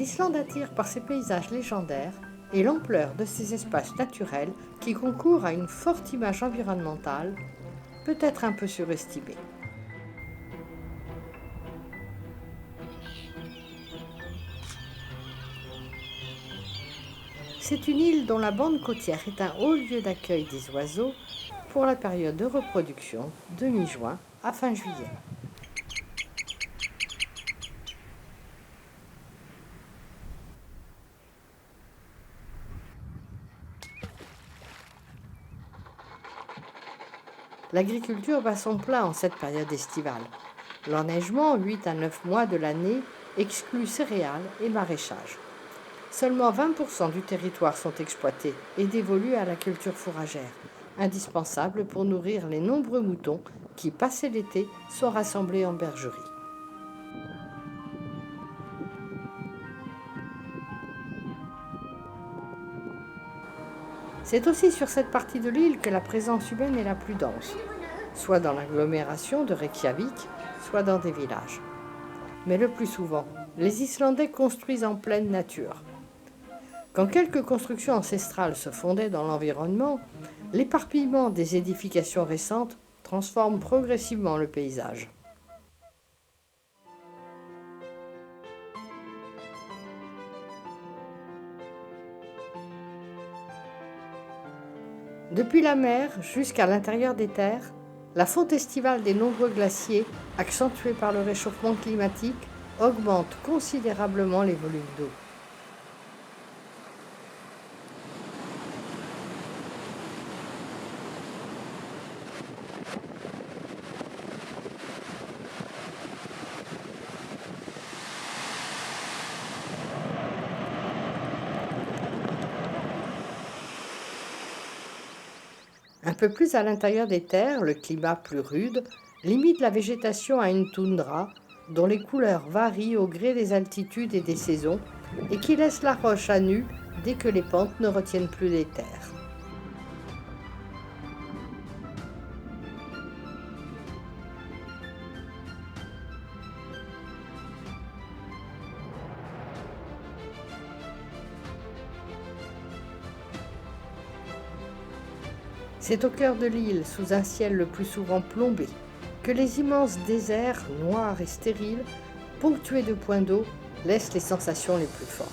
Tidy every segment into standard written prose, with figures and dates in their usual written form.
L'Islande attire par ses paysages légendaires et l'ampleur de ses espaces naturels qui concourent à une forte image environnementale, peut-être un peu surestimée. C'est une île dont la bande côtière est un haut lieu d'accueil des oiseaux pour la période de reproduction de mi-juin à fin juillet. L'agriculture bat son plein en cette période estivale. L'enneigement, 8 à 9 mois de l'année, exclut céréales et maraîchage. Seulement 20% du territoire sont exploités et dévolus à la culture fourragère, indispensable pour nourrir les nombreux moutons qui, passé l'été, sont rassemblés en bergerie. C'est aussi sur cette partie de l'île que la présence humaine est la plus dense, soit dans l'agglomération de Reykjavik, soit dans des villages. Mais le plus souvent, les Islandais construisent en pleine nature. Quand quelques constructions ancestrales se fondaient dans l'environnement, l'éparpillement des édifications récentes transforme progressivement le paysage. Depuis la mer jusqu'à l'intérieur des terres, la fonte estivale des nombreux glaciers, accentuée par le réchauffement climatique, augmente considérablement les volumes d'eau. Un peu plus à l'intérieur des terres, le climat plus rude limite la végétation à une toundra dont les couleurs varient au gré des altitudes et des saisons et qui laisse la roche à nu dès que les pentes ne retiennent plus les terres. C'est au cœur de l'île, sous un ciel le plus souvent plombé, que les immenses déserts, noirs et stériles, ponctués de points d'eau, laissent les sensations les plus fortes.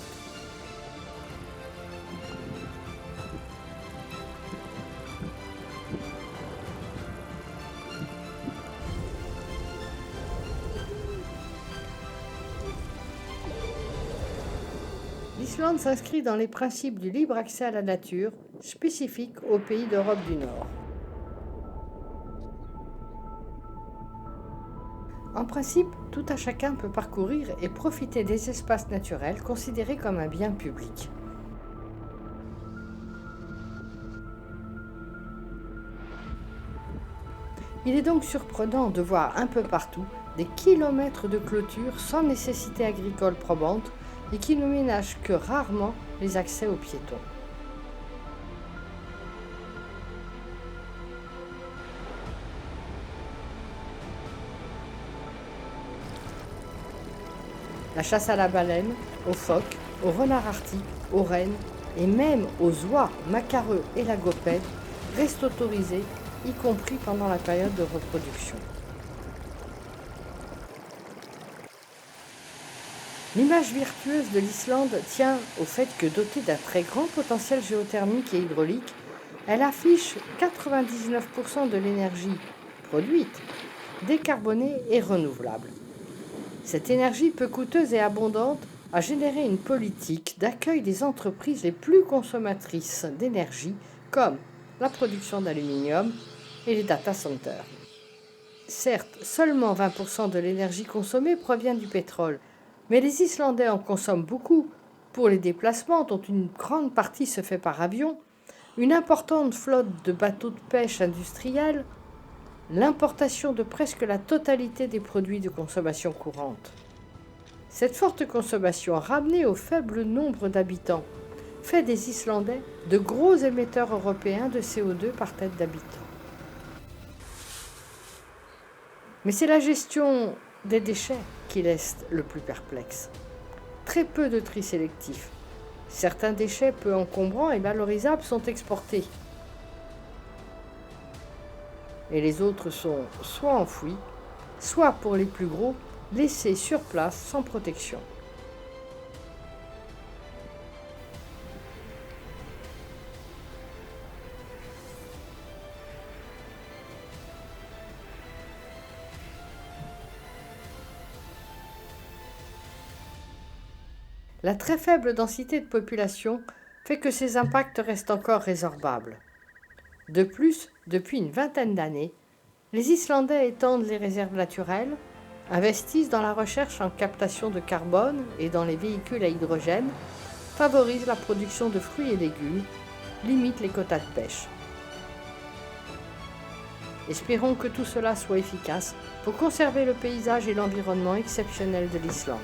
L'Islande s'inscrit dans les principes du libre accès à la nature, spécifiques aux pays d'Europe du Nord. En principe, tout un chacun peut parcourir et profiter des espaces naturels considérés comme un bien public. Il est donc surprenant de voir un peu partout des kilomètres de clôtures sans nécessité agricole probante et qui ne ménagent que rarement les accès aux piétons. La chasse à la baleine, aux phoques, aux renards arctiques, aux rennes et même aux oies, macareux et lagopèdes reste autorisée, y compris pendant la période de reproduction. L'image virtueuse de l'Islande tient au fait que, dotée d'un très grand potentiel géothermique et hydraulique, elle affiche 99% de l'énergie produite, décarbonée et renouvelable. Cette énergie peu coûteuse et abondante a généré une politique d'accueil des entreprises les plus consommatrices d'énergie, comme la production d'aluminium et les data centers. Certes, seulement 20% de l'énergie consommée provient du pétrole, mais les Islandais en consomment beaucoup pour les déplacements, dont une grande partie se fait par avion, une importante flotte de bateaux de pêche industriels, l'importation de presque la totalité des produits de consommation courante. Cette forte consommation, ramenée au faible nombre d'habitants, fait des Islandais de gros émetteurs européens de CO2 par tête d'habitant. Mais c'est la gestion des déchets qui laisse le plus perplexe. très peu de tri sélectif. Certains déchets peu encombrants et valorisables sont exportés. Et les autres sont soit enfouis, soit pour les plus gros, laissés sur place sans protection. La très faible densité de population fait que ces impacts restent encore résorbables. De plus, depuis une vingtaine d'années, les Islandais étendent les réserves naturelles, investissent dans la recherche en captation de carbone et dans les véhicules à hydrogène, favorisent la production de fruits et légumes, limitent les quotas de pêche. Espérons que tout cela soit efficace pour conserver le paysage et l'environnement exceptionnel de l'Islande.